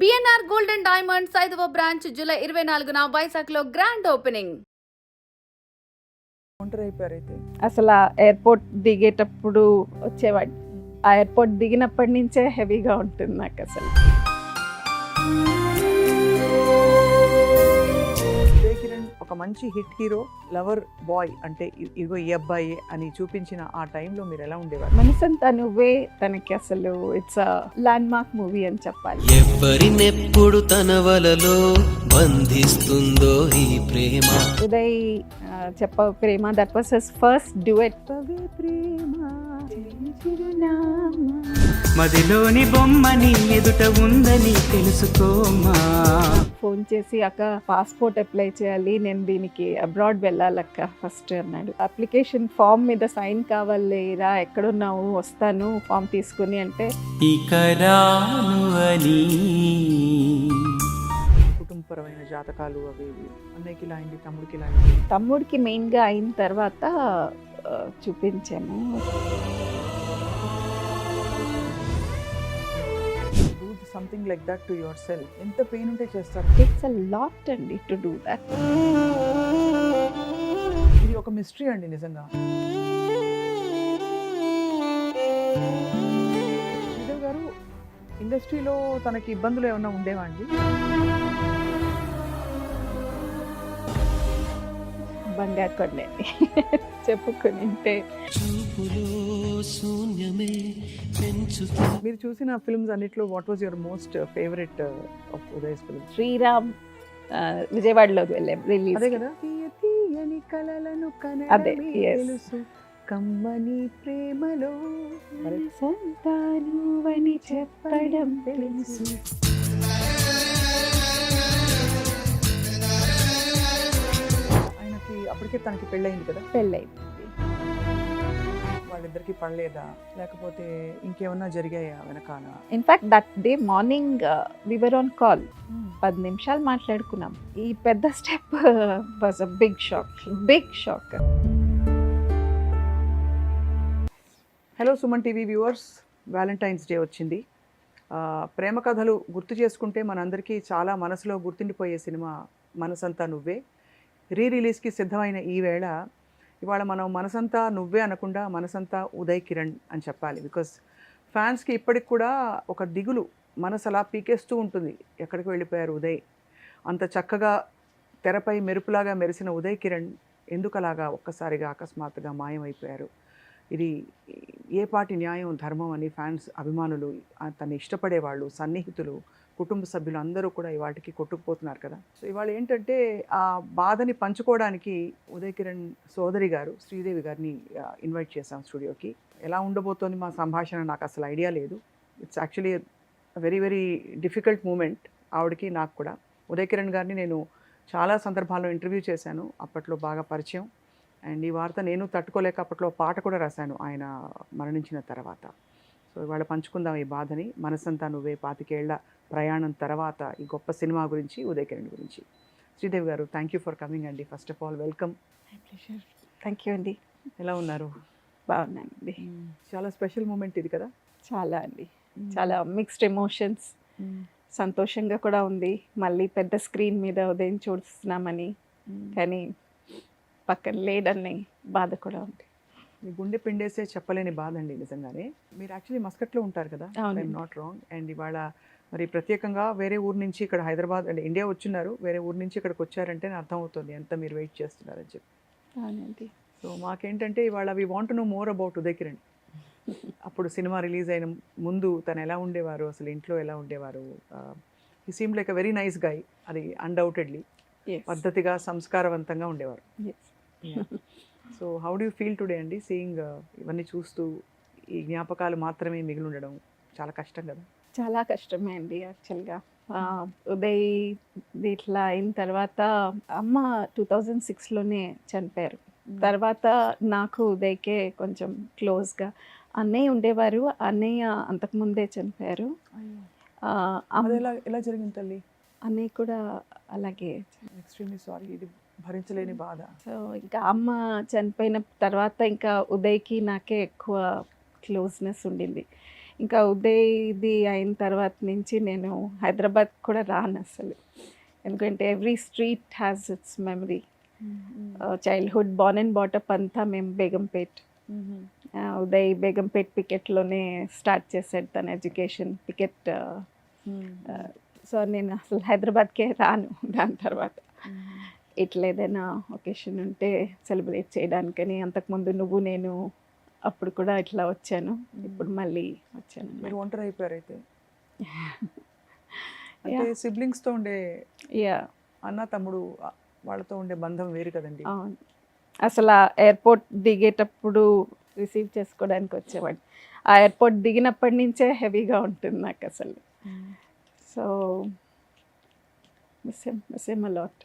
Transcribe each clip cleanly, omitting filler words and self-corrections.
BNR gold and diamonds 5వ branch July 24న వైజాగ్లో grand opening. ఒంటరైపోయారైతే అసలు ఆ ఎయిర్పోర్ట్ దిగేటప్పుడు వచ్చేవాడు. ఆ ఎయిర్పోర్ట్ దిగినప్పటి నుంచే హెవీగా ఉంటుంది నాకు అసలు. ఉదయ్ కిరణ్ ఒక మంచి హిట్ హీరో, లవర్ బాయ్ అంటే ఇగో ఈ అబ్బాయి అని చూపించిన ఆ టైంలో మీరు ఎలా ఉండేవారు? మనసంతా నువ్వే తనకి అసలు ఇట్స్ ల్యాండ్ మార్క్ మూవీ అని చెప్పాలి. ఎవరినెప్పుడు తన వలలో బంధిస్తుందో ఈ ప్రేమ. ఉదయ్ చెప్ప ప్రేమ, that was his first duet. మదిలోని బొమ్మని ఎదుట ఉందని తెలుసుకోమా. ఫోన్ చేసి అక్క పాస్పోర్ట్ అప్లై చేయాలి, నేను దీనికి అబ్రాడ్ వెళ్ళాలక్క ఫస్ట్ అన్నాడు. అప్లికేషన్ ఫామ్ మీద సైన్ కావాలి రా, ఎక్కడున్నావు వస్తాను ఫామ్ తీసుకుని అంటే ఇక రాను అని కుటుంబపరమైన జాతకాలు అవి ఇవి. అన్నయ్యకి ఇలా అయింది, తమ్ముడికి ఇలా అయింది. తమ్ముడికి మెయిన్గా అయిన తర్వాత చూపించాను. Something like that to your self. ఎంత పెయిన్ ఉంటే చేస్తారు? ఇట్స్ అ లాట్ అండి టు డూ దట్. ఇది ఒక మిస్టరీ అండి నిజంగా. శ్రీదేవి గారు ఇండస్ట్రీలో తనకి ఇబ్బందులు ఏమైనా ఉండేవా అండి? బంగారు కొండండి చెప్పుకుని ఉంటే. మీరు చూసిన ఫిల్మ్స్ అన్నిట్లో what was your most favourite of Uday film? Sriram విజయవాడలో వెళ్ళాం రిలీజ్. అదే కదా. తీయని కలలను అదే, yes. తెలుసు కమ్మని ప్రేమలో సంతానువని చెప్పడం తెలుసు. ఆయనకి అప్పటికే తనకి పెళ్ళయింది కదా. పెళ్ళైంది. వాళ్ళిద్దరికి పడలేదా, లేకపోతే ఇంకేమన్నా జరిగాయా వెనకాల? In fact that day morning we were on call. 10 నిమిషాలు మాట్లాడుకున్నాం. ఈ పెద్ద step was a big shock. Hello Suman TV viewers, Valentine's Day వచ్చింది. ప్రేమ కథలు గుర్తు చేసుకుంటే మనందరికీ చాలా మనసులో గుర్తుండిపోయే సినిమా మనసంతా నువ్వే. రిలీజ్కి సిద్ధమైన ఈ వేళ ఇవాళ మనం మనసంతా నువ్వే అనకుండా మనసంతా ఉదయ్ కిరణ్ అని చెప్పాలి. బికాస్ ఫ్యాన్స్కి ఇప్పటికి కూడా ఒక దిగులు, మనసు అలా పీకేస్తూ ఉంటుంది, ఎక్కడికి వెళ్ళిపోయారు ఉదయ్. అంత చక్కగా తెరపై మెరుపులాగా మెరిసిన ఉదయ్ కిరణ్ ఎందుకు అలాగా ఒక్కసారిగా అకస్మాత్తుగా మాయమైపోయారు? ఇది ఏ పాటి న్యాయం ధర్మం అని ఫ్యాన్స్, అభిమానులు, తను ఇష్టపడేవాళ్ళు, సన్నిహితులు, కుటుంబ సభ్యులు అందరూ కూడా ఇవాటికి కొట్టుకుపోతున్నారు కదా. సో ఇవాళ ఏంటంటే ఆ బాధని పంచుకోవడానికి ఉదయ్ కిరణ్ సోదరి గారు శ్రీదేవి గారిని ఇన్వైట్ చేశాం స్టూడియోకి. ఎలా ఉండబోతోంది మా సంభాషణ నాకు అసలు ఐడియా లేదు. It's actually very very difficult moment ఆవిడకి నాకు కూడా. ఉదయ్ కిరణ్ గారిని నేను చాలా సందర్భాల్లో ఇంటర్వ్యూ చేశాను, అప్పట్లో బాగా పరిచయం. అండ్ ఈ వార్త నేను తట్టుకోలేక అప్పట్లో పాట కూడా రాశాను ఆయన మరణించిన తర్వాత. సో ఇవాళ పంచుకుందాం ఈ బాధని. మనసంతా నువ్వే 25 ఏళ్ల ప్రయాణం తర్వాత ఈ గొప్ప సినిమా గురించి, ఉదయ్ కిరణ్ గురించి. శ్రీదేవి గారు, థ్యాంక్ యూ ఫర్ కమింగ్ అండి. First of all welcome. Thank you అండి. ఎలా ఉన్నారు? బాగున్నానండి. చాలా స్పెషల్ మూమెంట్ ఇది కదా. చాలా అండి, చాలా మిక్స్డ్ ఎమోషన్స్. సంతోషంగా కూడా ఉంది, మళ్ళీ పెద్ద స్క్రీన్ మీద ఉదయం చూస్తున్నామని, కానీ పక్కన లేడని బాధ కూడా ఉంది. మీ గుండె పిండేసే చెప్పలేని బాధ అండి నిజంగానే. మీరు యాక్చువల్లీ మస్కట్లో ఉంటారు కదా, ఐఎమ్ నాట్ రాంగ్. అండ్ ఇవాళ మరి ప్రత్యేకంగా వేరే ఊరు నుంచి ఇక్కడ హైదరాబాద్ అంటే ఇండియా వచ్చున్నారు, వేరే ఊరు నుంచి ఇక్కడికి వచ్చారంటే అర్థమవుతుంది ఎంత మీరు వెయిట్ చేస్తున్నారని చెప్పి. అవునండి. సో మాకేంటంటే ఇవాళ we want to know more about Uday Kiran. అప్పుడు సినిమా రిలీజ్ అయిన ముందు తను ఎలా ఉండేవారు, అసలు ఇంట్లో ఎలా ఉండేవారు? He seem like a very nice guy, అది అన్డౌటెడ్లీ. పద్ధతిగా సంస్కారవంతంగా ఉండేవారు. So how do you feel today అండి సీయింగ్ ఇవన్నీ చూస్తూ ఈ జ్ఞాపకాలు మాత్రమే మిగిలి ఉండడం? చాలా కష్టం కదా. చాలా కష్టమే అండి యాక్చువల్గా. ఉదయ్ ఇట్లా అయిన తర్వాత అమ్మ 2006లోనే చనిపోయారు. తర్వాత నాకు ఉదయ్కే కొంచెం క్లోజ్గా అన్నయ్య ఉండేవారు. అన్నయ్య అంతకుముందే చనిపోయారు. ఎలా జరిగింది తల్లి? అన్నయ్య కూడా అలాగే. ఎక్స్ట్రీమ్లీ సారీ, ఇది భరించలేని బాధ. సో ఇంకా అమ్మ చనిపోయిన తర్వాత ఇంకా ఉదయ్కి నాకే ఎక్కువ క్లోజ్నెస్ ఉండింది. ఇంకా ఉదయ్ది అయిన తర్వాత నుంచి నేను హైదరాబాద్ కూడా రాను అసలు, ఎందుకంటే every street has its memory. Childhood born and బాటప్ అంతా మేము బేగంపేట్. ఉదయ్ బేగంపేట్ పికెట్లోనే స్టార్ట్ చేశాడు తన ఎడ్యుకేషన్, పికెట్. సో నేను అసలు హైదరాబాద్కే రాను దాని తర్వాత. ఇట్లా ఏదైనా ఒకేషన్ ఉంటే సెలబ్రేట్ చేయడానికని, అంతకుముందు నువ్వు నేను అప్పుడు కూడా ఇట్లా వచ్చాను, ఇప్పుడు మళ్ళీ వచ్చాను. మీరు ఒంటరి అయిపోయారు అయితే. అంటే సిబ్లింగ్స్తో ఉండే యా అన్న తమ్ముడు వాళ్ళతో ఉండే బంధం వేరు కదండి. అవును, అసలు ఆ ఎయిర్పోర్ట్ దిగేటప్పుడు రిసీవ్ చేసుకోవడానికి వచ్చేవాడు. ఆ ఎయిర్పోర్ట్ దిగినప్పటి నుంచే హెవీగా ఉంటుంది నాకు అసలు. So miss him a lot.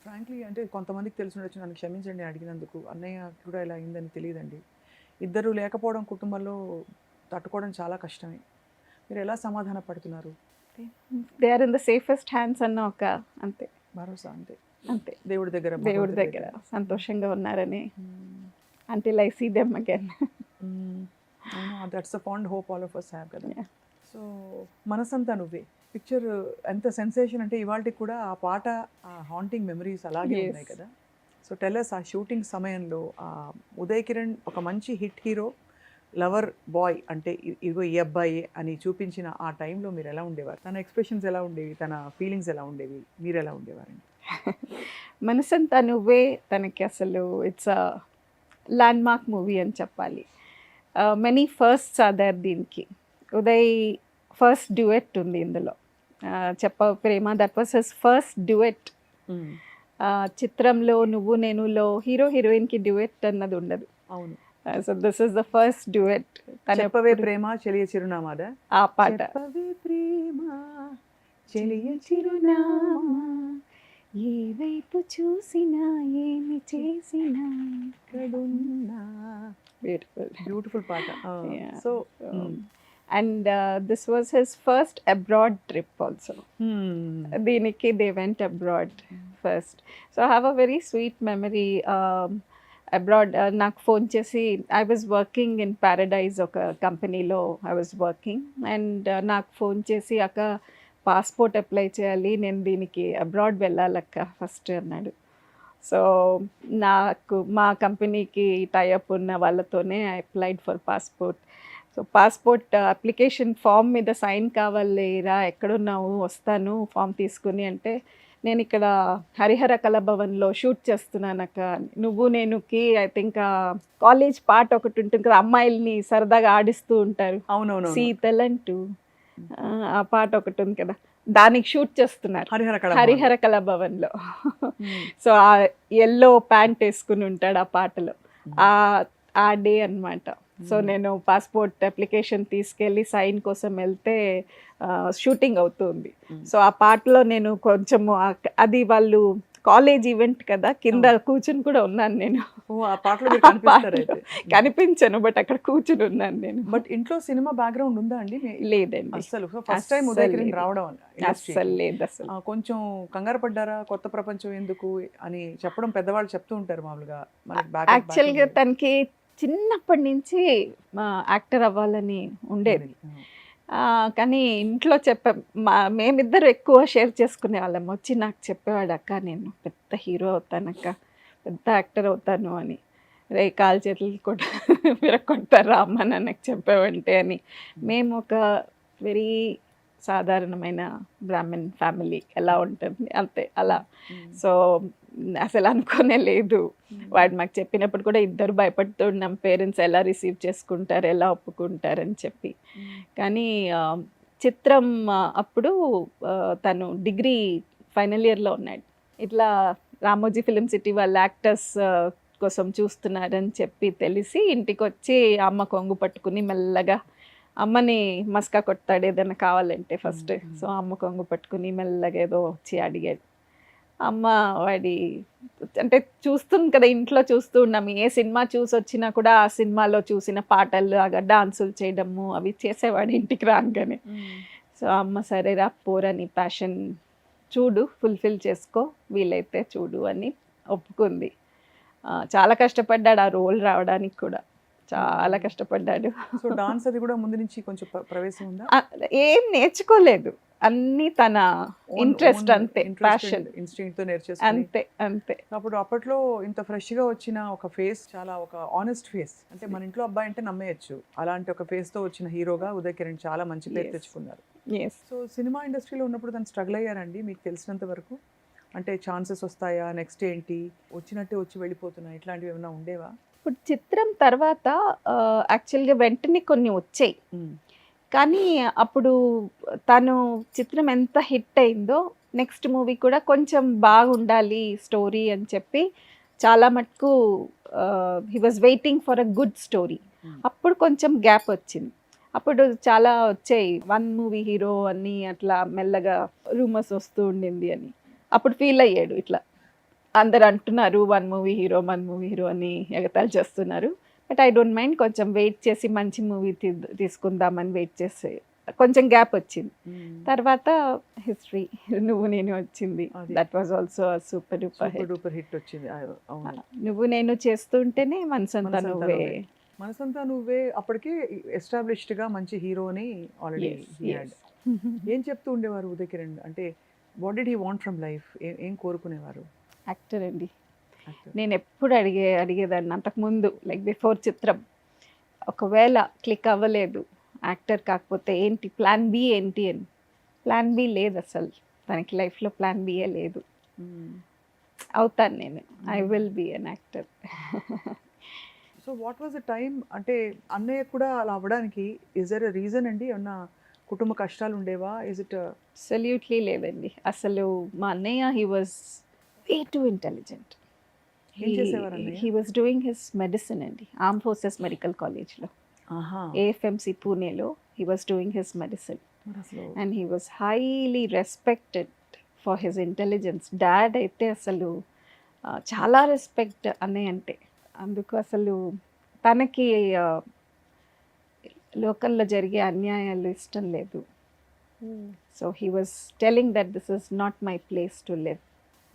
Frankly అంటే కొంతమందికి తెలిసి ఉండొచ్చు, నన్ను క్షమించండి అడిగినందుకు. అన్నయ్య కూడా ఇలా అయిందని తెలియదండి. ఇద్దరు లేకపోవడం కుటుంబంలో తట్టుకోవడం చాలా కష్టమే. మీరు ఎలా సమాధాన పడుతున్నారు? They are in the safest hands అన్న ఒక అంతే భరోసా అంతే, అంతే దేవుడి దగ్గర, దేవుడి దగ్గర సంతోషంగా ఉన్నారని. Until I see them again. That's a fond hope all of us have కదా. Yeah. So Manasantha Nuvve picture ఎంత సెన్సేషన్ అంటే ఇవాళకి కూడా ఆ పాట, ఆ హాంటింగ్ మెమరీస్ అలాగే Yes. ఉన్నాయి కదా. సో టెల్లస్ ఆ షూటింగ్ సమయంలో ఉదయ్ కిరణ్ ఒక మంచి హిట్ హీరో, లవర్ బాయ్ అంటే ఇదిగో ఈ అబ్బాయి అని చూపించిన ఆ టైంలో మీరు ఎలా ఉండేవారు? తన ఎక్స్ప్రెషన్స్ ఎలా ఉండేవి, తన ఫీలింగ్స్ ఎలా ఉండేవి, మీరు ఎలా ఉండేవారండి? మనసంతా నువ్వే తనకి అసలు it's a land mark movie అని చెప్పాలి. మెనీ ఫస్ట్స్ ఆర్ దేర్ దీనికి. ఉదయ్ ఫస్ట్ డ్యూయెట్ ఉంది ఇందులో, చెప్ప ప్రేమ, that was his first duet. చిత్రంలో నువ్వు నేనులో హీరో హీరోయిన్కి డ్యూయెట్ అన్నది ఉండదు. అవును. So this is the first duet. చెప్పవే ప్రేమ చెలియ చిరునామాదా? ఆ పాట చెప్పవే ప్రేమ చెలియ చిరునామా, ఏ వైపు చూసినా ఏమి చేసినా ఎక్కడున్నా. బ్యూటిఫుల్. బ్యూటిఫుల్ పాట. Yeah. So and this was his first abroad trip also. దీనికి they went abroad first. So I have a very sweet memory. Abroad నాకు ఫోన్ చేసి, I was working in Paradise ఒక కంపెనీలో I was working, and నాకు phone చేసి అక్క passport apply చేయాలి, నేను దీనికి అబ్రాడ్ వెళ్ళాలక్క ఫస్ట్ అన్నాడు. సో నాకు మా కంపెనీకి టైఅప్ ఉన్న వాళ్ళతోనే I applied for passport. So passport application form మీద సైన్ కావాలి రా, ఎక్కడున్నావు వస్తాను ఫామ్ తీసుకుని అంటే, నేను ఇక్కడ హరిహర కళాభవన్లో షూట్ చేస్తున్నాను అక్క. నువ్వు నేనుకి ఐ థింక్ కాలేజ్ పాట ఒకటి ఉంటుంది కదా, అమ్మాయిల్ని సరదాగా ఆడిస్తూ ఉంటారు, అవునవును, సీతలంటూ ఆ పాట ఒకటి ఉంది కదా, దానికి షూట్ చేస్తున్నారు హరిహర కళాభవన్లో. సో ఆ ఎల్లో ప్యాంట్ వేసుకుని ఉంటాడు ఆ పాటలో, ఆ డే అన్నమాట. సో నేను పాస్పోర్ట్ అప్లికేషన్ తీసుకెళ్ళి సైన్ కోసం వెళ్తే షూటింగ్ అవుతుంది. సో ఆ పాటలో నేను కొంచెము అది వాళ్ళు కాలేజ్ ఈవెంట్ కదా, కింద కూర్చుని కూడా ఉన్నాను నేను. ఆ పాటలో మీరు కనిపిస్తారు అయితే. కనిపించాను, బట్ అక్కడ కూర్చుని ఉన్నాను నేను. బట్ ఇంట్లో సినిమా బ్యాక్గ్రౌండ్ ఉందా అండి? లేదండి అసలు ఫస్ట్ టైం ఉదయ్ కిరణ్ రావడం అస్సలు లేదు అసలు. కొంచెం కంగారు పడ్డారా? కొత్త ప్రపంచం ఎందుకు అని చెప్పడం పెద్దవాళ్ళు చెప్తూ ఉంటారు మామూలుగా. యాక్చువల్గా తనకి చిన్నప్పటి నుంచి యాక్టర్ అవ్వాలని ఉండేది, కానీ ఇంట్లో మేమిద్దరు ఎక్కువ షేర్ చేసుకునే వాళ్ళం. వచ్చి నాకు చెప్పేవాడు, అక్క నేను పెద్ద హీరో అవుతానక్క, పెద్ద యాక్టర్ అవుతాను అని. రే కాలు చేతులు కూడా విరగొట్టారా అమ్మ నాన్నకి చెప్పేవంటే అని. మేము ఒక వెరీ సాధారణమైన బ్రాహ్మణ్ ఫ్యామిలీ ఎలా ఉంటుంది అంతే అలా. సో అసలు అనుకోనే లేదు. వాడు మాకు చెప్పినప్పుడు కూడా ఇద్దరు భయపడుతున్నాం, పేరెంట్స్ ఎలా రిసీవ్ చేసుకుంటారు, ఎలా ఒప్పుకుంటారని చెప్పి. కానీ చిత్రం అప్పుడు తను డిగ్రీ ఫైనల్ ఇయర్లో ఉన్నాడు. ఇట్లా రామోజీ ఫిలిం సిటీ వాళ్ళ యాక్టర్స్ కోసం చూస్తున్నారని చెప్పి తెలిసి ఇంటికి వచ్చి అమ్మ కొంగు పట్టుకుని మెల్లగా అమ్మని మస్కా కొడతాడు ఏదైనా కావాలంటే ఫస్ట్. సో అమ్మ కొంగు పట్టుకుని మెల్లగా ఏదో వచ్చి అడిగాడు. అమ్మ వాడి అంటే చూస్తుంది కదా, ఇంట్లో చూస్తూ ఉన్నాము, ఏ సినిమా చూసి వచ్చినా కూడా ఆ సినిమాలో చూసిన పాటలు అగా డాన్సులు చేయడము అవి చేసేవాడు ఇంటికి రాగానే. సో అమ్మ సరేరా పోరా నీ ప్యాషన్ చూడు, ఫుల్ఫిల్ చేసుకో, వీలైతే చూడు అని ఒప్పుకుంది. చాలా కష్టపడ్డాడు ఆ రోల్ రావడానికి కూడా, చాలా కష్టపడ్డాడు. సో డాన్స్ అది కూడా ముందు నుంచి కొంచెం ప్రవేశం ఉందా? ఏం నేర్చుకోలేదు, అన్నీ తన ఇంట్రెస్ట్ అంతే, ప్యాషన్ ఇన్స్టింక్ట్ తో నేర్చేసుకుని. అంతే అంతే. అప్పుడు అప్పట్లో ఇంత ఫ్రెష్ గా వచ్చిన ఒక ఫేస్, చాలా ఒక ఆనెస్ట్ ఫేస్, అంటే మన ఇంట్లో అబ్బాయి అంటే నమ్మేయచ్చు, అలాంటి ఒక ఫేస్ తో వచ్చిన హీరోగా ఉదయ్ కిరణ్ చాలా మంచి పేరు Yes. తెచ్చుకున్నారు. Yes. సో సినిమా ఇండస్ట్రీలో ఉన్నప్పుడు తను స్ట్రగుల్ అయ్యారండి మీకు తెలిసినంత వరకు? అంటే ఛాన్సెస్ వస్తాయా, నెక్స్ట్ ఏంటి, వచ్చినట్టే వచ్చి వెళ్ళిపోతున్నా, ఇట్లాంటివి ఏమైనా ఉండేవా? ఇప్పుడు చిత్రం తర్వాత యాక్చువల్గా వెంటనే కొన్ని వచ్చాయి, కానీ అప్పుడు తను చిత్రం ఎంత హిట్ అయిందో నెక్స్ట్ మూవీ కూడా కొంచెం బాగుండాలి స్టోరీ అని చెప్పి చాలా మటుకు he was waiting for a good story. అప్పుడు కొంచెం గ్యాప్ వచ్చింది. అప్పుడు చాలా వచ్చాయి, 1 మూవీ హీరో అని అట్లా మెల్లగా రూమర్స్ వస్తూ ఉండింది అని. అప్పుడు ఫీల్ అయ్యాడు, ఇట్లా అందరు అంటున్నారు 1 మూవీ హీరో అని ఎగతాళి చేస్తున్నారు. బట్ ఐ డోంట్ మైండ్, కొంచెం వెయిట్ చేసి మంచి మూవీ తీసుకుందామని వెయిట్ చేసి కొంచెం గ్యాప్ వచ్చింది. తర్వాత హిస్టరీ నువ్వు నేను వచ్చింది, అది. That was also super duper hit. Duper hit వచ్చింది. అవును. నువ్వు నేను చేస్తుంటేనే మనసంతా మనసంతా నువ్వే. నువ్వే. మనసంతా నువ్వే అప్పటికే ఎస్టాబ్లిష్డ్ గా మంచి హీరోని ఆల్రెడీ. Yes. ఏం చెప్తూ ఉండేవారు ఉదయ్ కిరణ్? అంటే what did he want from life? ఏం కోరుకునేవారు? యాక్టర్ అండి. నేను ఎప్పుడు అడిగేదాన్ని అంతకుముందు, లైక్ బిఫోర్ చిత్రం, ఒకవేళ క్లిక్ అవ్వలేదు యాక్టర్ కాకపోతే ఏంటి ప్లాన్ బి ఏంటి అని. ప్లాన్ బి లేదు అసలు తనకి, లైఫ్లో ప్లాన్ బియే లేదు. అవుతాను నేను, I will be an actor. So what was the time? అంటే అన్నయ్య కూడా అలా అవ్వడానికి ఇస్ దర్ ఎ రీజన్ అండి? ఏమన్నా కుటుంబ కష్టాలు ఉండేవా? Is it? అబ్సల్యూట్లీ లేదండి. అసలు మా అన్నయ్య he was way too intelligent. ఏం చేసేవారు అన్నయ్య? He was doing his medicine అండి, ఆర్మ్ ఫోర్సెస్ మెడికల్ కాలేజ్లో, ఆహా. ఏఎఫ్ఎంసి పూణేలో he was doing his medicine. మరి అసలు and he was highly respected for his intelligence. Dad అయితే అసలు చాలా రెస్పెక్ట్ అన్నయ్య అంటే. అందుకు అసలు తనకి లోకల్లో జరిగే అన్యాయాలు ఇష్టం లేదు. So he was telling that this is not my place to live.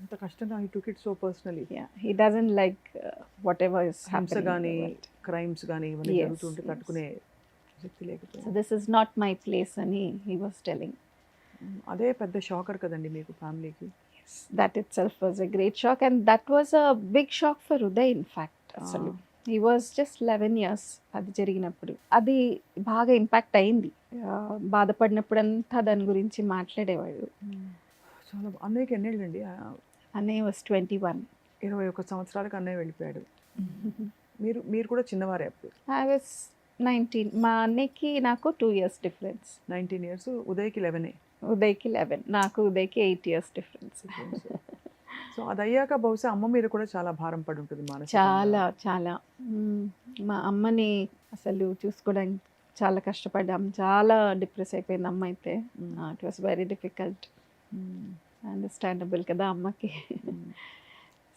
అంత కష్టంగా he took it so personally. He doesn't like what ever is హింస కానీ క్రైమ్స్ కానీ ఇవన్నీ Yes, జరుగుతుంటే yes. తట్టుకునే శక్తి సో లేకపోయింది. This is not my place అని హీ వాజ్ టెలింగ్. అదే పెద్ద షాకర్ కదండి మీకు ఫ్యామిలీకి. That itself was a great shock, and that was a big shock for Uday in fact. అసలు he was just 11 years అది జరిగినప్పుడు. అది బాగా ఇంపాక్ట్ అయింది. బాధపడినప్పుడంతా దాని గురించి మాట్లాడేవాడు. చాలా. అన్నయ్యకి ఎన్నేళ్ళండి? అన్నయ్య వాజ్ 21. 21 సంవత్సరాలకు అన్నయ్య వెళ్ళిపోయాడు. మీరు కూడా చిన్నవారే అప్పుడు. I was 19. మా అన్నయ్యకి నాకు 2 years డిఫరెన్స్. 19 years. ఉదయ్కి 11. ఉదయ్కి 11, నాకు ఉదయ్కి 8 years డిఫరెన్స్. సో అది అయ్యాక బహుశా అమ్మ మీద కూడా చాలా భారం పడి ఉంటుంది మానసికంగా. చాలా చాలా మా అమ్మని అసలు చూసుకోవడానికి చాలా కష్టపడ్డాం. చాలా డిప్రెస్ అయిపోయింది అమ్మ అయితే. It was very difficult. Understandable కదా అమ్మకి.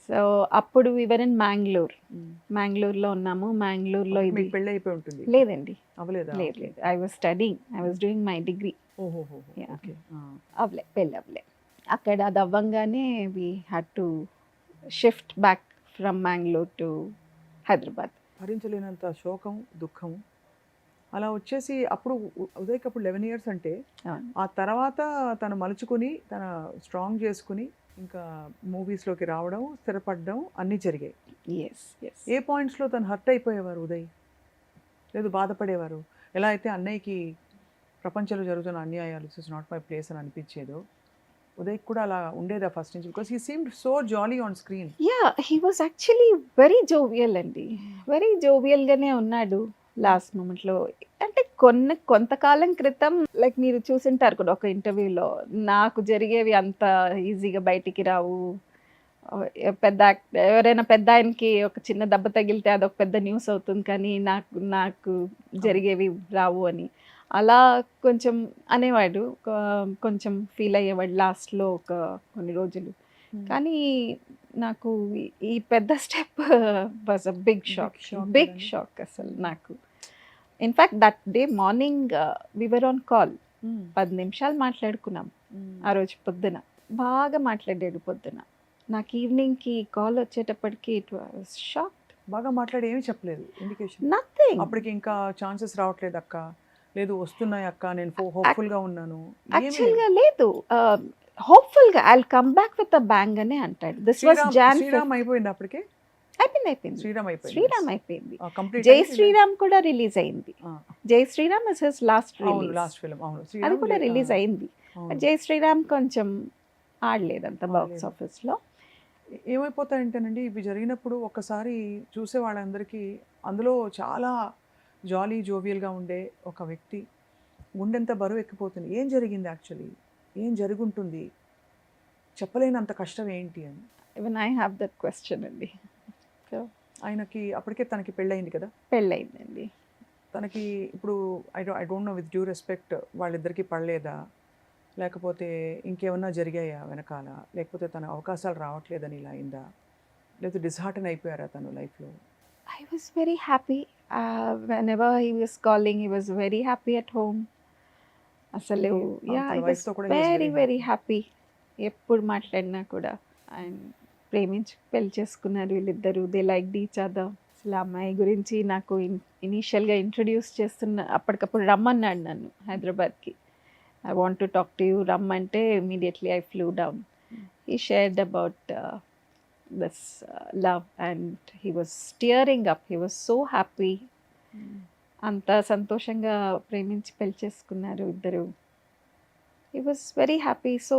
సో అప్పుడు వివర్ ఇన్ మ్యాంగ్లూర్లో ఉన్నాము. మ్యాంగ్లూర్లో ఇది మీకు పెళ్ళి అయిపోయి ఉంటుంది. లేదండి, అవ్వలేదా? లేదు. I was studying, I was doing my degree. ఓహో. Yeah. ఓకే. పెళ్ళి అవ్వలే. అక్కడ అది అవ్వంగానే we had to shift back from Mangalore to Hyderabad. భరించలేనంత శోకం, దుఃఖం అలా వచ్చేసి అప్పుడు ఉదయ్కి అప్పుడు 11 years అంటే అవును. ఆ తర్వాత తను మలుచుకుని తన స్ట్రాంగ్ చేసుకుని ఇంకా మూవీస్లోకి రావడం, స్థిరపడడం అన్నీ జరిగాయి. Yes yes. ఏ పాయింట్స్లో తను హర్ట్ అయిపోయేవారు ఉదయ్? లేదు బాధపడేవారు? ఎలా అయితే అన్నయ్యకి ప్రపంచంలో జరుగుతున్న అన్యాయాలు this is not my place అని అనిపించేదో ఉదయ్ కూడా అలా ఉండేదా ఫస్ట్ నుంచి? Because he seemed so jolly on screen. Yeah, he was actually very jovial అండి. వెరీ జోవియల్గానే ఉన్నాడు లాస్ట్ మూమెంట్లో. అంటే కొంతకాలం క్రితం లైక్ మీరు చూసింటారు కూడా ఒక ఇంటర్వ్యూలో, నాకు జరిగేవి అంత ఈజీగా బయటికి రావు, ఎవరైనా పెద్ద ఆయనకి ఒక చిన్న దెబ్బ తగిలితే అదొక పెద్ద న్యూస్ అవుతుంది, కానీ నాకు జరిగేవి రావు అని అలా కొంచెం అనేవాడు. కొంచెం ఫీల్ అయ్యేవాడు లాస్ట్లో కొన్ని రోజులు. కానీ నాకు ఈ పెద్ద step was a big shock అసలు నాకు. In fact that day morning we were on call. 10 నిమిషాలు మాట్లాడుకున్నాం ఆ రోజు పొద్దున. బాగా మాట్లాడాడు పొద్దున. నాకు ఈవినింగ్కి కాల్ వచ్చేటప్పటికి ఇట్ వాజ్ షాక్డ్. బాగా మాట్లాడి ఏమీ చెప్పలేదు ఇండికేషన్. నథింగ్. అప్పటికి ఇంకా ఛాన్సెస్ రావట్లేదు అక్క, లేదు వస్తున్నాయి అక్క, నేను హోప్ఫుల్గా ఉన్నాను, ఏమీ లేదు. యాక్చువల్గా లేదు, హోప్ఫుల్గా I come back with a bang అనే అంటాడు. This was John. శ్రీరామ్ అయిపోయింది అప్పటికే, అయిపోయింది. శ్రీరామ్ అయిపోయింది, శ్రీరామ్ అయిపోయింది. కంప్లీట్ జై శ్రీరామ్ కూడా రిలీజ్ అయింది. జై శ్రీరామ్ ఇస్ హిస్ లాస్ట్ అవును రిలీజ్. లాస్ట్ ఫిల్మ్, అవును అది శ్రీరామ్ కూడా రిలీజ్ అయింది. జై శ్రీరామ్ కొంచెం ఆడలేదంత బాక్స్ ఆఫీస్లో. ఏమైపోతాయంటేనండి ఇవి జరిగినప్పుడు ఒక్కసారి చూసే వాళ్ళందరికీ అందులో చాలా జాలీ జోవియల్గా ఉండే ఒక వ్యక్తి గుండెంత బరువు ఎక్కిపోతుంది. ఏం జరిగింది యాక్చువల్లీ, ఏం జరుగుంటుంది, చెప్పలేనంత కష్టం ఏంటి అని. Even I have that question అండి. సో ఆయనకి అప్పటికే తనకి పెళ్ళయింది కదా, పెళ్ళయిందండి. తనకి ఇప్పుడు I don't know with due respect వాళ్ళిద్దరికీ పడలేదా, లేకపోతే ఇంకేమన్నా జరిగాయా వెనకాల, లేకపోతే తన అవకాశాలు రావట్లేదని ఇలా అయిందా, లేకపోతే డిస్హార్టన్ అయిపోయారా తను లైఫ్లో? I was very happy. Whenever he was calling, he was very happy at home. అసలు తన I was wife తో కూడా he was very very very happy. ఎప్పుడు మాట్లాడినా కూడా ఆయన ప్రేమించి పెళ్లి చేసుకున్నారు వీళ్ళిద్దరు. They like each other. అసలు ఆ అమ్మాయి గురించి నాకు ఇనీషియల్గా ఇంట్రడ్యూస్ చేస్తున్న అప్పటికప్పుడు రమ్మన్నాడు నన్ను హైదరాబాద్కి. I want to talk to you, రమ్మంటే immediately I flew down. He shared about this love and he was tearing up. He was so happy. అంత సంతోషంగా ప్రేమించి పెళ్లి చేసుకున్నారు ఇద్దరు. He was very happy. So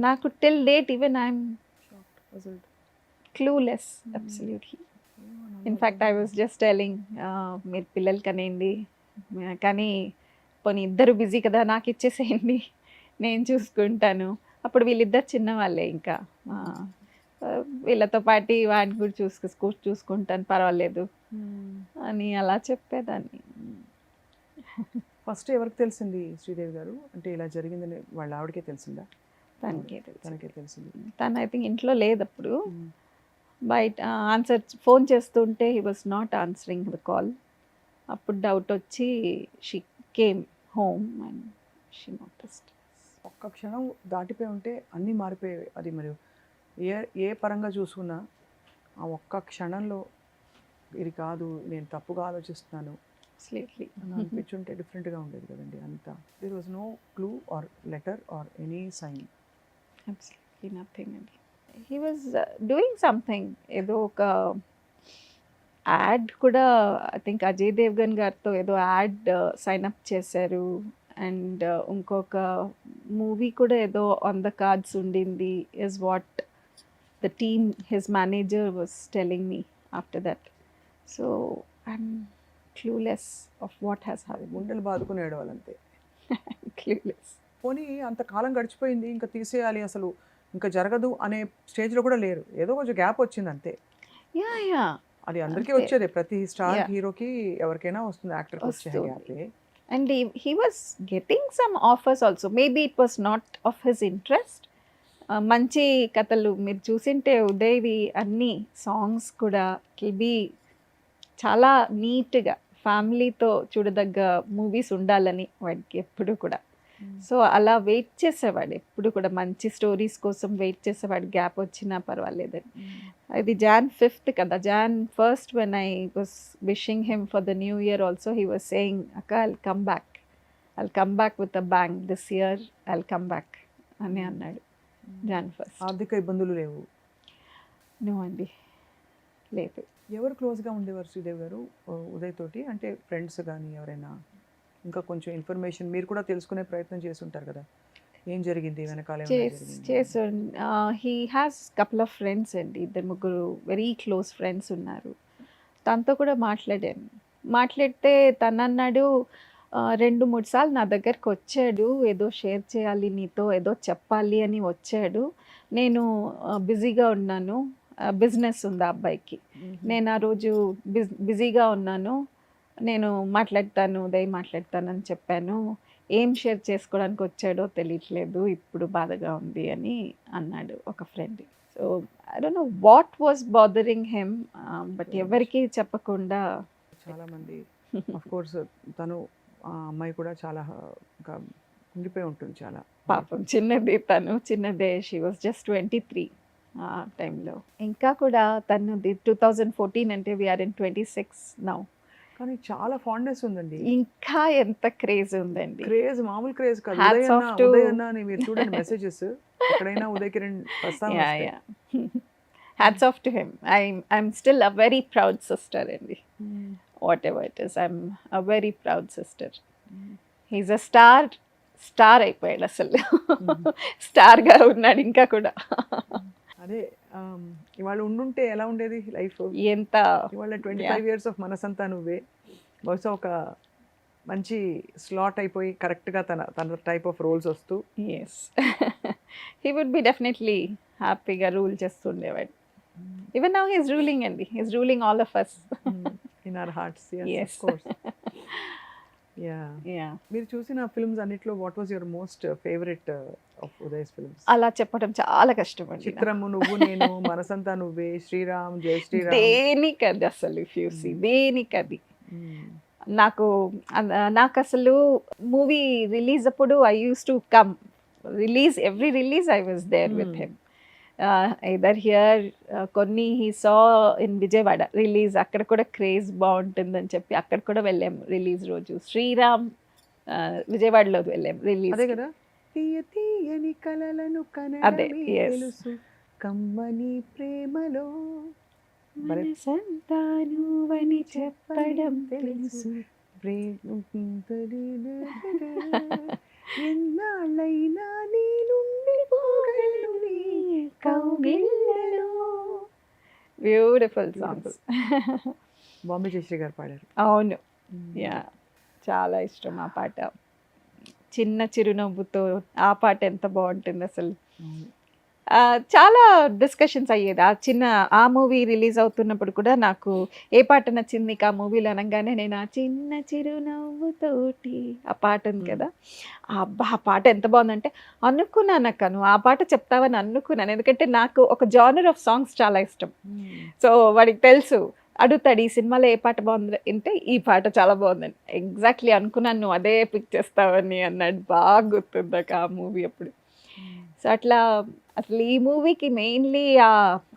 నాకు till date even I'm clueless absolutely. In fact I was just telling మీరు పిల్లలు కనేయండి, కానీ పోనీ ఇద్దరు బిజీ కదా నాకు ఇచ్చేసేయండి, నేను చూసుకుంటాను. అప్పుడు వీళ్ళిద్దరు చిన్నవాళ్ళే, ఇంకా వీళ్ళతో పాటు వాడిని కూడా చూసుకుంటాను పర్వాలేదు అని అలా చెప్పేదాన్ని. ఫస్ట్ ఎవరికి తెలిసింది శ్రీదేవి గారు అంటే ఇలా జరిగిందని? వాళ్ళ ఆవిడకే తెలిసిందా? తనకే తెలిసింది. తను ఐ థింక్ ఇంట్లో లేదు అప్పుడు, బయట ఫోన్ చేస్తుంటే he was not answering the call. అప్పుడు డౌట్ వచ్చి she came home and she noticed. ఒక్క క్షణం దాటిపోయి ఉంటే అన్నీ మారిపోయేవి. అది మరి ఏ పరంగా చూసుకున్నా ఆ ఒక్క క్షణంలో ఇది కాదు, నేను తప్పుగా ఆలోచిస్తున్నాను అని అనిపించుంటే డిఫరెంట్గా ఉండేది కదండి అంతా. There was no clue or letter or any sign. Absolutely nothing అండి. హీ వాజ్ డూయింగ్ సంథింగ్, ఏదో ఒక యాడ్ కూడా ఐ థింక్ అజయ్ దేవ్గన్ గారితో ఏదో యాడ్ సైన్ అప్ చేశారు. అండ్ ఇంకొక మూవీ కూడా ఏదో ఆన్ ద కార్డ్స్ ఉండింది is what the team his manager was telling me after that. So I'm clueless of what has happened. గుండెలు బాదుకునేడు వాళ్ళంతే. క్లూలెస్. పోనీ అంత కాలం గడిచిపోయింది, ఇంకా తీసేయాలి, అసలు ఇంకా జరగదు అనే స్టేజ్లో కూడా లేరు. ఏదో కొంచెం గ్యాప్ వచ్చింది అంతే. యా అది అందరికీ వచ్చేదే, ప్రతి స్టార్ హీరోకి ఎవరికైనా వస్తుంది, యాక్టర్కి వచ్చే గ్యాపే. And he was getting some offers also. Maybe it was not of his interest. మంచి కథలు మీరు చూసింటే ఉదయ్వి అన్ని సాంగ్స్ కూడా ఇట్ బి చాలా నీట్గా ఫ్యామిలీతో చూడదగ్గ మూవీస్ ఉండాలని వాడికి ఎప్పుడు కూడా. సో అలా వెయిట్ చేసేవాడు ఎప్పుడు కూడా, మంచి స్టోరీస్ కోసం వెయిట్ చేసేవాడు, గ్యాప్ వచ్చినా పర్వాలేదని. ఇది Jan 5th కదా, Jan 1st when I was wishing him for the new year also, he was saying, Akka, I'll come back with a bang this year, I'll come back అని అన్నాడు Jan 1st. ఆర్థిక ఇబ్బందులు లేవు? No అండి, లేదు. ఎవరు క్లోజ్గా ఉండేవారు శ్రీదేవి గారు ఉదయ్ తోటి? అంటే ఫ్రెండ్స్ కానీ ఎవరైనా? ఇంకా కొంచెం ఇన్ఫర్మేషన్ మీరు కూడా తెలుసుకునే ప్రయత్నం చేసి ఉంటారు కదా, ఏం జరిగింది వెనకాల? చేసు he has couple of friends అండి, ఇద్దరు ముగ్గురు వెరీ క్లోజ్ ఫ్రెండ్స్ ఉన్నారు. తనతో కూడా మాట్లాడాను. మాట్లాడితే తను అన్నాడు 2-3 సార్లు నా దగ్గరకు వచ్చాడు, ఏదో షేర్ చేయాలి నీతో, ఏదో చెప్పాలి అని వచ్చాడు. నేను బిజీగా ఉన్నాను, బిజినెస్ ఉంది ఆ అబ్బాయికి, నేను ఆ రోజు బిజీగా ఉన్నాను, నేను మాట్లాడతానని చెప్పాను. ఏం షేర్ చేసుకోవడానికి వచ్చాడో తెలియట్లేదు, ఇప్పుడు బాధగా ఉంది అని అన్నాడు ఒక friend. So I don't know what was bothering him, but ఎవరికి చెప్పకుండా చాలామంది ఆఫ్ కోర్స్ తను ఆ అమ్మాయి కూడా చాలా ఇంకా ఉండిపోయి ఉంటుంది చాలా. పాపం చిన్నదే, షీ వాస్ జస్ట్ 23 ఆ టైంలో. ఇంకా కూడా తనది 2014 అంటే వీఆర్ ఇన్ 26 నౌ. కానీ చాలా ఫాండ్నెస్ ఉందండి. ఇంకా ఎంత క్రేజ్ ఉందండి. క్రేజ్ మామూలు క్రేజ్ కాదు. Hats ఉదయ్ off అన్న to- ఉదయ్ అన్న అని మీరు చూడండి మెసేజెస్ ఎక్కడైనా ఉదయ్ కిరణ్ ప్రస్తావన యా వస్తాయి. Yeah hats off to him. I'm still a very proud sister అండి. Whatever it is, I'm a very proud sister. He's a star అయిపోయాడు అసలు. స్టార్గా ఉన్నాడు ఇంకా కూడా. అదే ఇవాళ ఉండుంటే ఎలా ఉండేది లైఫ్? ఎంత ఇవాళ 25 years ఆఫ్ మనసంతా నువ్వే బహుశా ఒక మంచి స్లాట్ అయిపోయి కరెక్ట్గా తన టైప్ ఆఫ్ రోల్స్ వస్తూ as he would be definitely హ్యాపీగా రూల్ చేస్తుండేవాడు. ఈవెన్ నౌ హీస్ రూలింగ్ అండి. He's ruling all of us. In our hearts. Yes. Yeah yeah మీరు చూసిన ఫిల్మ్స్ అన్నిట్లో what was your most favourite of ఉదయ్స్ films? అలా చెప్పడం చాలా కష్టం అండి. చిత్రము, నువ్వు నేను, మనసంతా నువ్వే, శ్రీరామ్, జై శ్రీరామ్. దేనికది అసలు ఇఫ్ యూ సీ దేనికది. నాకు అసలు మూవీ రిలీజ్ అప్పుడు I use to come every release I was there with him. Either here కొన్ని he saw in Vijayawada release, అక్కడ కూడా క్రేజ్ బాగుంటుందని చెప్పి అక్కడ కూడా వెళ్ళాం రిలీజ్ రోజు. శ్రీరామ్ విజయవాడలో వెళ్ళాం రిలీజ్. అదే కదా, తీయ తీయని కలలను అదే, కనడమే yes. తెలుసు కమ్మని ప్రేమలో మనసంతా నువ్వని చెప్పడం తెలుసు. ఎన్నాళ్ళైనా నీ నుండి పోగలను నీ కౌగిళ్ళలో. Beautiful songs. బాంబే జయశ్రీ గారు పాడారు. అవును, యా చాలా ఇష్టం ఆ పాట. చిన్న చిరునవ్వుతో ఆ పాట ఎంత బాగుంటుంది అసలు. చాలా డిస్కషన్స్ అయ్యేది ఆ మూవీ రిలీజ్ అవుతున్నప్పుడు కూడా. నాకు ఏ పాట నచ్చింది ఆ మూవీలో అనగానే నేను ఆ చిన్న చిరునవ్వుతోటి ఆ పాట ఉంది కదా, అబ్బా ఆ పాట ఎంత బాగుందంటే అనుకున్నాను అక్క నువ్వు ఆ పాట చెప్తావని అనుకున్నాను. ఎందుకంటే నాకు ఒక జానర్ ఆఫ్ సాంగ్స్ చాలా ఇష్టం. సో వాడికి తెలుసు, అడుగుతాడు ఈ సినిమాలో ఏ పాట బాగుంది అంటే ఈ పాట చాలా బాగుందని. ఎగ్జాక్ట్లీ అనుకున్నాను నువ్వు అదే పిక్ చేస్తావని అన్నాడు. బాగా గుర్తుంది ఆ మూవీ అప్పుడు. సో అట్లా అసలు ఈ మూవీకి మెయిన్లీ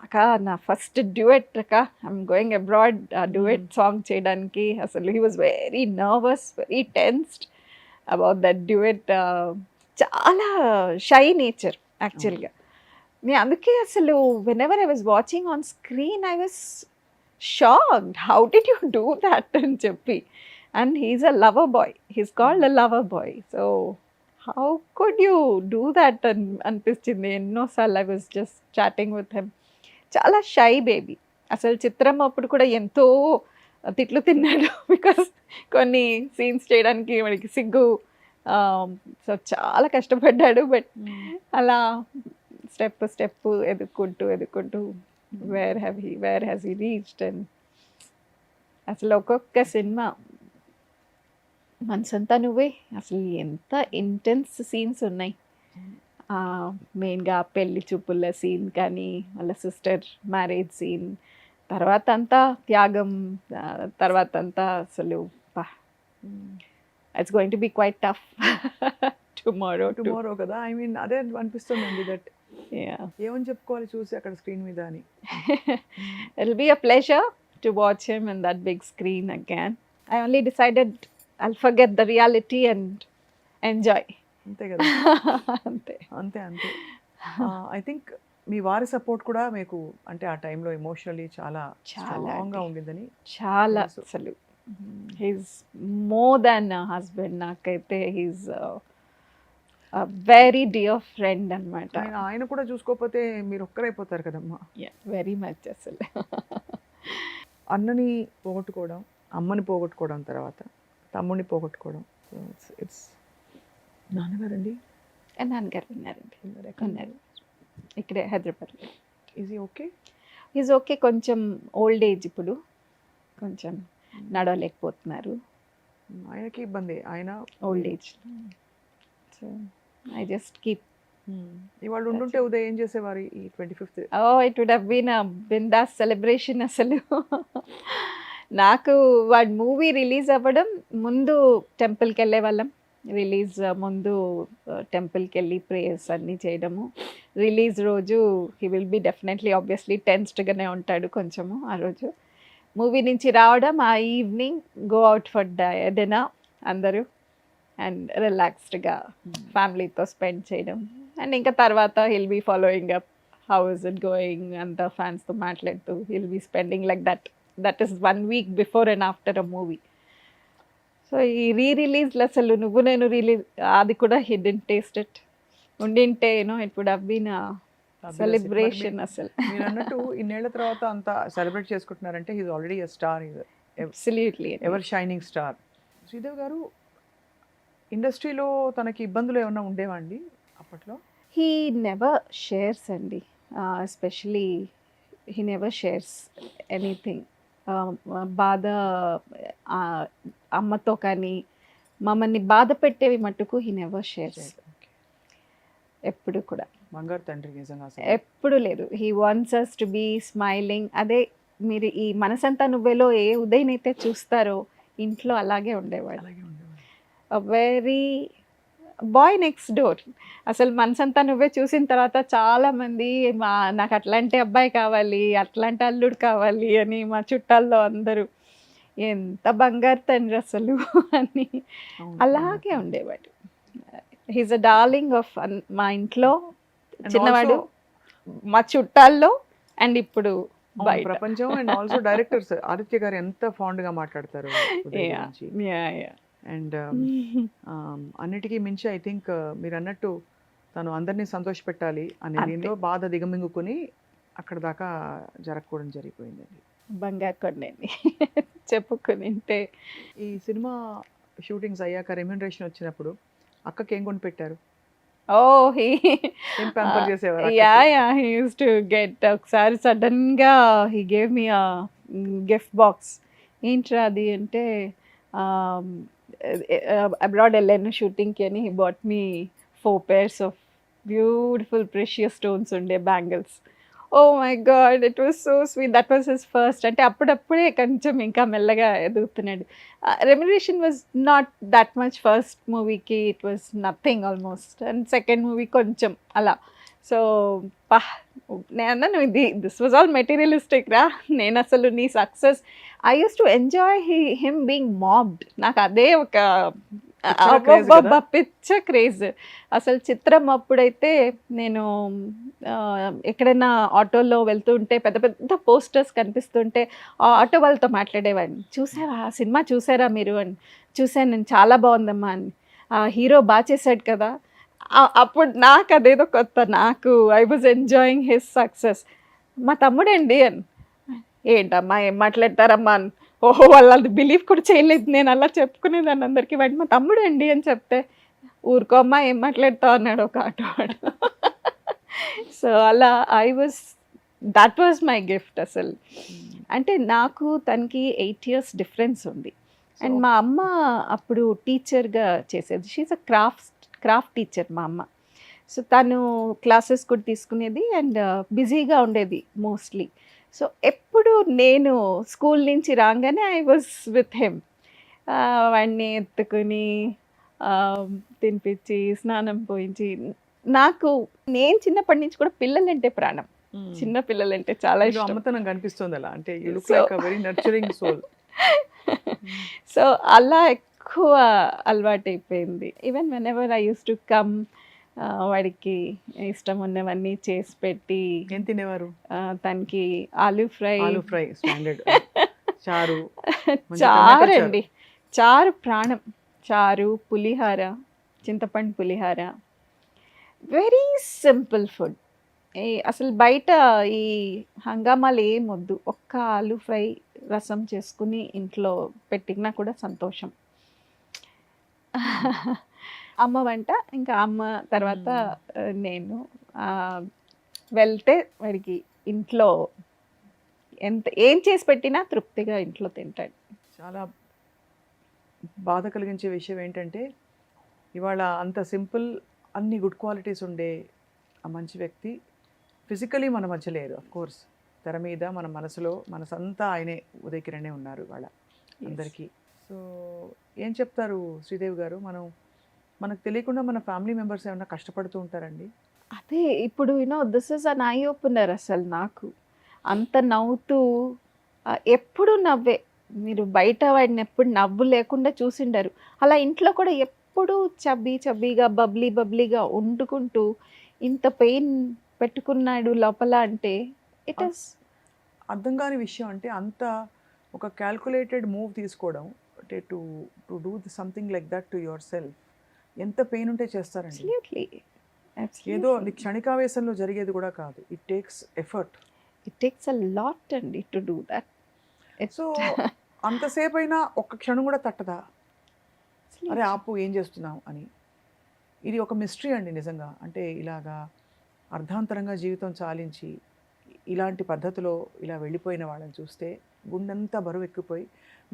అక్క నా ఫస్ట్ డ్యూయట్ అక్క, I'm going abroad duet song చేయడానికి. అసలు he was very nervous, very tensed about that duet. చాలా షై నేచర్ యాక్చువల్గా. నేను అందుకే అసలు whenever I was watching on screen I was shocked, how did you do that అని చెప్పి. And he is a lover boy, he's called a lover boy. So how could you do that అనిపించింది ఎన్నోసార్లు. I was just chatting with him. చాలా shy baby. అసలు చిత్రం అప్పుడు కూడా ఎంతో తిట్లు తిన్నాడు బికాస్ కొన్ని సీన్స్ చేయడానికి వాడికి సిగ్గు. సో చాలా కష్టపడ్డాడు. బట్ అలా స్టెప్ ఎదుక్కుంటూ where has he reached. And అసలు ఒక్కొక్క సినిమా మనసంతా నువ్వే అసలు ఎంత ఇంటెన్స్ సీన్స్ ఉన్నాయి. మెయిన్గా పెళ్లి చూపుల సీన్ కానీ, వాళ్ళ సిస్టర్ మ్యారేజ్ సీన్, తర్వాత అంతా త్యాగం, తర్వాత అంతా అసలు it's going to be quite tough tomorrow కదా. ఐ మీన్ అదే అనిపిస్తుందండి. దట్ ఏమని చెప్పుకోవాలి చూసి అక్కడ స్క్రీన్ మీద అని. It'll be a pleasure to watch him in that big screen again. I only decided I'll forget the reality and enjoy. అంతే కదా. అంతే. అంతే ఐ థింక్ మీ వారి సపోర్ట్ కూడా మీకు అంటే ఆ టైంలో ఎమోషనలీ చాలా స్ట్రాంగ్గా ఉండిందని. చాలా అసలు హీస్ మోర్ దాన్ హస్బెండ్. నాకైతే హీస్ వెరీ డియర్ ఫ్రెండ్ అనమాట. ఆయన కూడా చూసుకోకపోతే మీరు ఒక్కరైపోతారు కదమ్మా. వెరీ మచ్ అసలు. అన్నని పోగొట్టుకోవడం, అమ్మని పోగొట్టుకోవడం, తర్వాత తమ్ముడిని పోగొట్టుకోవడం. ఇట్స్ నాన్నగారండి. నాన్నగారు ఉన్నారండి, ఉన్నారు ఇక్కడే Hyderabad. Is okay? Is okay. కొంచెం ఓల్డ్ ఏజ్ ఇప్పుడు, కొంచెం నడవలేకపోతున్నారు. ఆయనకి ఇబ్బంది, ఆయన old age. So I just keep. ఇవాళ ఉండుంటే ఉదయం ఏం చేసేవారు ఈ 25th? It would have been a బిందాస్ సెలబ్రేషన్ అసలు. నాకు వాడి మూవీ రిలీజ్ అవ్వడం ముందు టెంపుల్కి వెళ్ళే వాళ్ళం, రిలీజ్ ముందు టెంపుల్కి వెళ్ళి ప్రేయర్స్ అన్నీ చేయడము, రిలీజ్ రోజు he will be definitely obviously టెన్స్డ్గానే ఉంటాడు కొంచెము ఆ రోజు. మూవీ నుంచి రావడం, ఆ evening go out for dinner అందరూ అండ్ రిలాక్స్డ్గా ఫ్యామిలీతో స్పెండ్ చేయడం. అండ్ ఇంకా తర్వాత he'll be following up how is it going, అంతా ఫ్యాన్స్తో మాట్లాడుతూ he'll be spending like that is 1 week before and after a movie. So ఈ రిలీజ్లు అసలు నువ్వు నేను రిలీజ్ అది కూడా హి డిడ్ంట్ టేస్ట్ ఇట్. ఉండింటే it would have been celebration అసలు. మీరు అన్నట్టు ఇన్నేళ్ల తర్వాత అంత సెలబ్రేట్ చేసుకుంటున్నారంటే he's already a star, absolutely ever shining star. Sridevi garu ఇండస్ట్రీలో తనకి ఇబ్బందులు ఏమైనా ఉండేవా అండి అప్పట్లో? హీ నెవర్ షేర్స్ అండి, especially he never shares anything. బాధ అమ్మతో కానీ మమ్మల్ని బాధ పెట్టేవి మట్టుకు హీ నెవర్ షేర్స్. ఎప్పుడు కూడా బంగారు తండ్రి నిజంగా అసలు. ఎప్పుడు లేదు. He wants us to be smiling. అదే మీరు ఈ మనసంతా నువ్వేలో ఏ ఉదయం అయితే చూస్తారో ఇంట్లో అలాగే ఉండేవాడు. అలాగే ఉండేవాడు. Very boy next door. అసలు మనసంతా నువ్వే చూసిన తర్వాత చాలామంది నాకు అట్లాంటి అబ్బాయి కావాలి, అట్లాంటి అల్లుడు కావాలి అని మా చుట్టాల్లో అందరూ ఎంత బంగారు తండ్రి అసలు అని అవును, అలాగే ఉండేవాడు. హీస్ అ డార్లింగ్ ఆఫ్ మా ఇంట్లో And చిన్నవాడు, also- మా చుట్టాల్లో అండ్ ఇప్పుడు అవును, బయట. ప్రపంచం అండ్ ఆల్సో డైరెక్టర్స్ ఆదిత్య గారు ఎంత ఫాండ్ గా మాట్లాడతారు ఉదయ్ Yeah, గురించి. yeah, yeah. అండ్ అన్నిటికీ మించి ఐ థింక్ మీరు అన్నట్టు తను అందరినీ సంతోషపెట్టాలి అనే అంతే. దీంతో బాధ దిగమింగుకొని అక్కడ దాకా జరగకూడదు జరిగిపోయిందండి. బంగారు కొండని చెప్పుకునింటే. ఈ సినిమా షూటింగ్స్ అయ్యాక రెమ్యూనరేషన్ వచ్చినప్పుడు అక్కకి ఏం కొని పెట్టారు? Oh, ఏం pamper చేసేవారు yeah, he used to get ఒకసారి సడన్గా he gave me a gift box. ఏంట్రా అది అంటే అబ్రాడ్ వెళ్ళాను షూటింగ్కి అని he bought me 4 pairs of beautiful precious stones ఉండే bangles. Oh my god, it was so sweet. That was his first. అంటే అప్పుడప్పుడే కొంచెం ఇంకా మెల్లగా ఎదుగుతున్నాడు. Remuneration was not that much. First మూవీకి it was nothing almost, and second movie కొంచెం అలా. సో నేను అన్నాను దిస్ వాజ్ ఆల్ మెటీరియలిస్టిక్ రా. నేను అసలు నీ success I use to enjoy him being mobbed. నాకు అదే ఒక పిచ్చ క్రేజ్ అసలు. చిత్రం అప్పుడైతే నేను ఎక్కడైనా ఆటోలో వెళ్తుంటే పెద్ద పెద్ద పోస్టర్స్ కనిపిస్తుంటే ఆ ఆటో వాళ్ళతో మాట్లాడేవాడిని, చూసారా ఆ సినిమా చూసారా మీరు అని. చూసాను నేను, చాలా బాగుందమ్మా అని. ఆ హీరో బాగా చేశాడు కదా. అప్పుడు నాకు అదేదో కొత్త. నాకు I was enjoying his success. మా తమ్ముడండి అని. ఏంటమ్మా ఏం మాట్లాడతారమ్మా అని. ఓహో, వాళ్ళు అది బిలీవ్ కూడా చేయలేదు. నేను అలా చెప్పుకునేదాన్ని అందరికీ. వాడి మా తమ్ముడు అండి అని చెప్తే ఊరుకో అమ్మా ఏం మాట్లాడతావు అన్నాడు ఒక ఆటోవాడు. సో అలా దట్ వాజ్ మై గిఫ్ట్ అసలు. అంటే నాకు తనకి 8 years డిఫరెన్స్ ఉంది. అండ్ మా అమ్మ అప్పుడు టీచర్గా చేసేది. షీఈస్ అ క్రాఫ్ట్ టీచర్ మా అమ్మ. సో తను క్లాసెస్ కూడా తీసుకునేది అండ్ బిజీగా ఉండేది మోస్ట్లీ. సో ఎప్పుడు నేను స్కూల్ నుంచి రాగానే ఐ వాజ్ విత్ హిమ్. వాడిని ఎత్తుకుని తినిపించి స్నానం పోయించి. నేను చిన్నప్పటి నుంచి కూడా పిల్లలంటే ప్రాణం. చిన్న పిల్లలంటే చాలా మీలో ఇష్టం. అమ్మతనం కనిపిస్తుంది అలా. అంటే you look like a very nurturing soul. So అలా ఎక్కువ అలవాటైపోయింది. Even whenever I use to come వాడికి ఇష్టం ఉన్నవన్నీ చేసి పెట్టి. ఏం తినేవారు? తనకి ఆలూ ఫ్రై స్టాండర్డ్ చారు. చారు అండి, చారు ప్రాణం. చారు, పులిహార, చింతపండు పులిహార, వెరీ సింపుల్ ఫుడ్. అసలు బయట ఈ హంగామాలు ఏం వద్దు. ఒక్క ఆలూ ఫ్రై రసం చేసుకుని ఇంట్లో పెట్టినా కూడా సంతోషం. అమ్మ వంట, ఇంకా అమ్మ తర్వాత నేను వెళ్తే వాడికి ఇంట్లో ఏం చేసి పెట్టినా తృప్తిగా ఇంట్లో తింటాడు. చాలా బాధ కలిగించే విషయం ఏంటంటే ఇవాళ అంత సింపుల్, అన్ని గుడ్ క్వాలిటీస్ ఉండే ఆ మంచి వ్యక్తి ఫిజికలీ మన మధ్య లేరు. అఫ్ కోర్స్ తెర మీద మన మనసంతా ఆయనే, ఉదయ్ కిరణే ఉన్నారు ఇవాళ అందరికీ. సో ఏం చెప్తారు శ్రీదేవి గారు? మనం మనకు తెలియకుండా మన ఫ్యామిలీ మెంబర్స్ ఏమైనా కష్టపడుతూ ఉంటారండి? అదే ఇప్పుడు this is an eye opener అసలు నాకు. అంత నవ్వుతూ ఎప్పుడు నవ్వే. మీరు బయట వాడిని ఎప్పుడు నవ్వు లేకుండా చూసిండరు. అలా ఇంట్లో కూడా ఎప్పుడు చబ్బీగా బబ్లీగా వండుకుంటూ ఇంత పెయిన్ పెట్టుకున్నాడు లోపల అంటే ఇట్ ఈస్ అర్థం కాని విషయం అంటే అంత ఒక క్యాల్కులేటెడ్ మూవ్ తీసుకోవడం అంటే to do something like that to your self ఎంత పెయిన్ ఉంటే చేస్తారండి. అబ్సల్యూట్లీ ఏదో అది క్షణికావేశంలో జరిగేది కూడా కాదు. It takes effort. It takes a lot అండి టు డూ దట్. సో అంతసేపు అయినా ఒక్క క్షణం కూడా తట్టదా? అరే ఆపు, ఏం చేస్తున్నావు అని. ఇది ఒక మిస్టరీ అండి నిజంగా. అంటే ఇలాగా అర్ధాంతరంగా జీవితం చాలించి ఇలాంటి పద్ధతిలో ఇలా వెళ్ళిపోయిన వాళ్ళని చూస్తే గుండెంతా బరువు ఎక్కిపోయి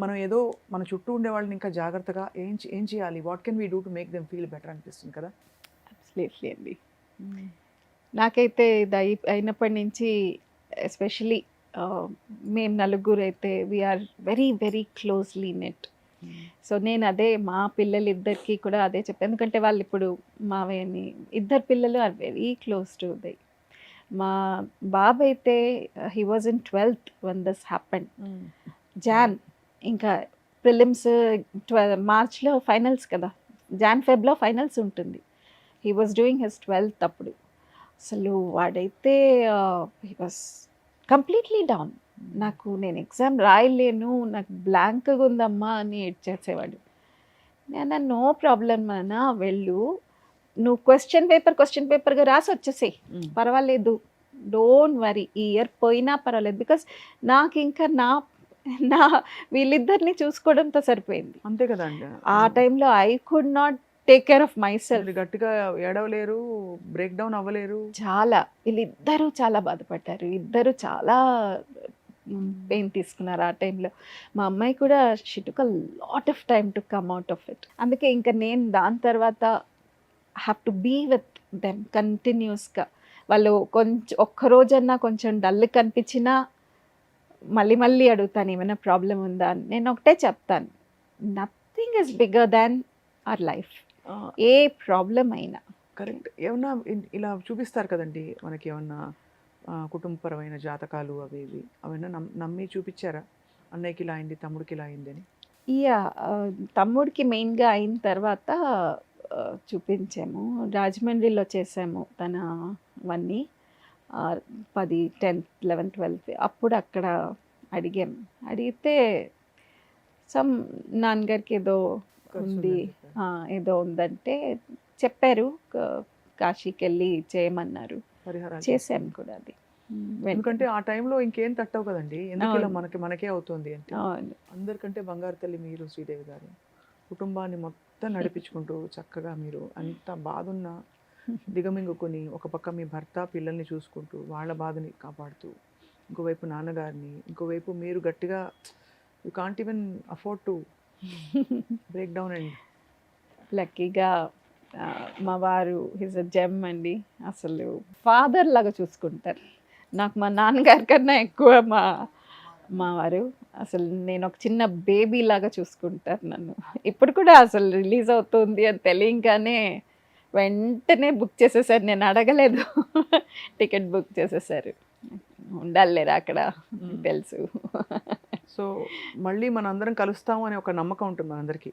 మనం ఏదో మన చుట్టూ ఉండే వాళ్ళని ఇంకా జాగ్రత్తగా ఏం చేయాలి, what can we do to make them feel better అనిపిస్తుంది కదా. అబ్సల్యూట్లీ అండి. నాకైతే ఇది అయినప్పటి నుంచి ఎస్పెషలీ మేము నలుగురు అయితే we are very closely knit. So నేను అదే మా పిల్లలిద్దరికి కూడా అదే చెప్పాను. ఎందుకంటే వాళ్ళు ఇప్పుడు మావయ్యని ఇద్దరు పిల్లలు are very close to they. మా బాబు అయితే he was in 12th when this happened. Jan ఇంకా ప్రిలిమ్స్ మార్చ్లో ఫైనల్స్ కదా, ఫెబ్లో ఫైనల్స్ ఉంటుంది. He was doing his 12th అప్పుడు. అసలు వాడైతే హీ వాజ్ కంప్లీట్లీ డౌన్. నేను ఎగ్జామ్ రాయలేను, నాకు బ్లాంక్గా ఉందమ్మా అని ఏడ్చేసేవాడు. నేను నో ప్రాబ్లం అన్నా, వెళ్ళు, నువ్వు క్వశ్చన్ పేపర్గా రాసి వచ్చేసేయి, పర్వాలేదు, డోంట్ వరీ, ఈ ఇయర్ పోయినా పర్వాలేదు. బికాస్ నాకు ఇంకా నా వీళ్ళిద్దరిని చూసుకోవడంతో సరిపోయింది. అంతే కదండి. ఆ టైంలో I could not take care of my self. గట్టిగా ఏడవలేరు, బ్రేక్ డౌన్ అవ్వలేరు. చాలా వీళ్ళిద్దరూ చాలా బాధపడ్డారు. ఇద్దరు చాలా పెయిన్ తీసుకున్నారు ఆ టైంలో. మా అమ్మాయి కూడా she took a lot of time to come out of it. అందుకే ఇంకా నేను దాని తర్వాత have to be with them కంటిన్యూస్గా. వాళ్ళు ఒక్కరోజన్నా కొంచెం డల్ కనిపించినా మళ్ళీ అడుగుతాను ఏమైనా ప్రాబ్లం ఉందా అని. నేను ఒకటే చెప్తాను, nothing is bigger than our life. A problem అయినా కరెక్ట్. ఏమన్నా ఇలా చూపిస్తారు కదండి మనకి, ఏమన్నా కుటుంబపరమైన జాతకాలు అవి ఇవి అవన్నీ నమ్మి చూపించారా? అన్నయ్యకి ఇలా అయింది, తమ్ముడికి ఇలా అయింది అని. తమ్ముడికి మెయిన్గా అయిన తర్వాత చూపించాము. రాజమండ్రిలో చేసాము తనవన్నీ 10, 10th, 11th, 12th. అప్పుడు అక్కడ అడిగితే నాన్నగారికి ఏదో ఉంది, ఏదో ఉందంటే చెప్పారు, కాశీకి వెళ్ళి చేయమన్నారు. చేసాము కూడా అది. ఎందుకంటే ఆ టైంలో ఇంకేం తట్టవు కదండి, ఎందుకు ఇలా మనకే అవుతుంది అంటే. అందరికంటే బంగారు తల్లి మీరు శ్రీదేవి గారు. కుటుంబాన్ని మొత్తం నడిపించుకుంటూ చక్కగా మీరు అంత బాధున్న దిగమింగుకొని ఒక పక్క మీ భర్త పిల్లల్ని చూసుకుంటూ వాళ్ళ బాధని కాపాడుతూ, ఇంకోవైపు నాన్నగారిని, ఇంకోవైపు మీరు గట్టిగా you can't even afford to break down. And లక్కీగా మా వారు హిజ్ అ జెమ్ అండి. అసలు ఫాదర్ లాగా చూసుకుంటారు. నాకు మా నాన్నగారి కన్నా ఎక్కువ మా వారు. అసలు నేను ఒక చిన్న బేబీ లాగా చూసుకుంటారు నన్ను. ఇప్పుడు కూడా అసలు రిలీజ్ అవుతుంది అని తెలియగానే వెంటనే బుక్ చేసేసారు. నేను అడగలేదు, టికెట్ బుక్ చేసేసారు. ఉండాలిలేరా అక్కడ, తెలుసు. సో మళ్ళీ మన అందరం కలుస్తాము అనే ఒక నమ్మకం ఉంటుంది మనందరికీ.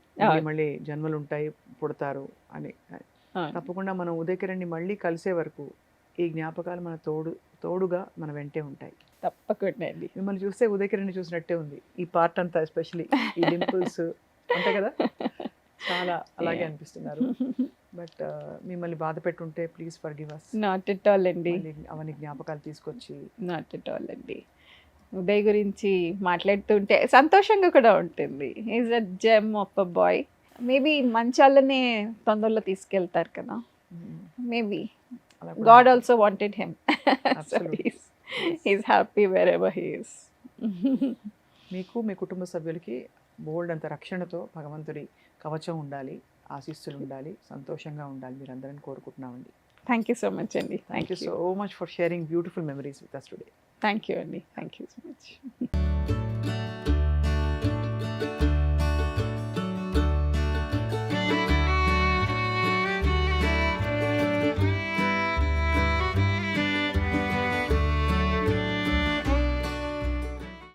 మళ్ళీ జన్మలు ఉంటాయి, పుడతారు అని. తప్పకుండా మనం ఉదయకిరణ్ని మళ్ళీ కలిసే వరకు ఈ జ్ఞాపకాలు మన తోడుగా మన వెంటే ఉంటాయి. తప్పకుండా అండి. మిమ్మల్ని చూస్తే ఉదయకిరణ్ని చూసినట్టే ఉంది ఈ పార్ట్ అంతా, ఎస్పెషలీ ఈ డింపుల్స్ అంతే కదా, చాలా అలాగే అనిపిస్తున్నారు. బట్ మిమ్మల్ని బాధ పెట్టుంటే please forgive us. Not at all అండి. అవన్నీ జ్ఞాపకాలు తీసుకొచ్చి. నాట్ ఎట్ ఆల్ అండి. ఉదయ్ గురించి మాట్లాడుతుంటే సంతోషంగా కూడా ఉంటుంది. Is a gem of a boy. Maybe మంచాలనే తొందరలో తీసుకెళ్తారు కదా, maybe God also wanted him. Is happy wherever he is. మీకు మీ కుటుంబ సభ్యులకి బోల్డ్ అంత రక్షణతో భగవంతుడి కవచం ఉండాలి, ఆశీస్సులు ఉండాలి, సంతోషంగా ఉండాలి, మీరందరిని కోరుకుంటున్నామండి. థ్యాంక్ యూ సో మచ్ అండి. Thank you so much for sharing beautiful memories with us today. Thank you అండి. Thank you so much.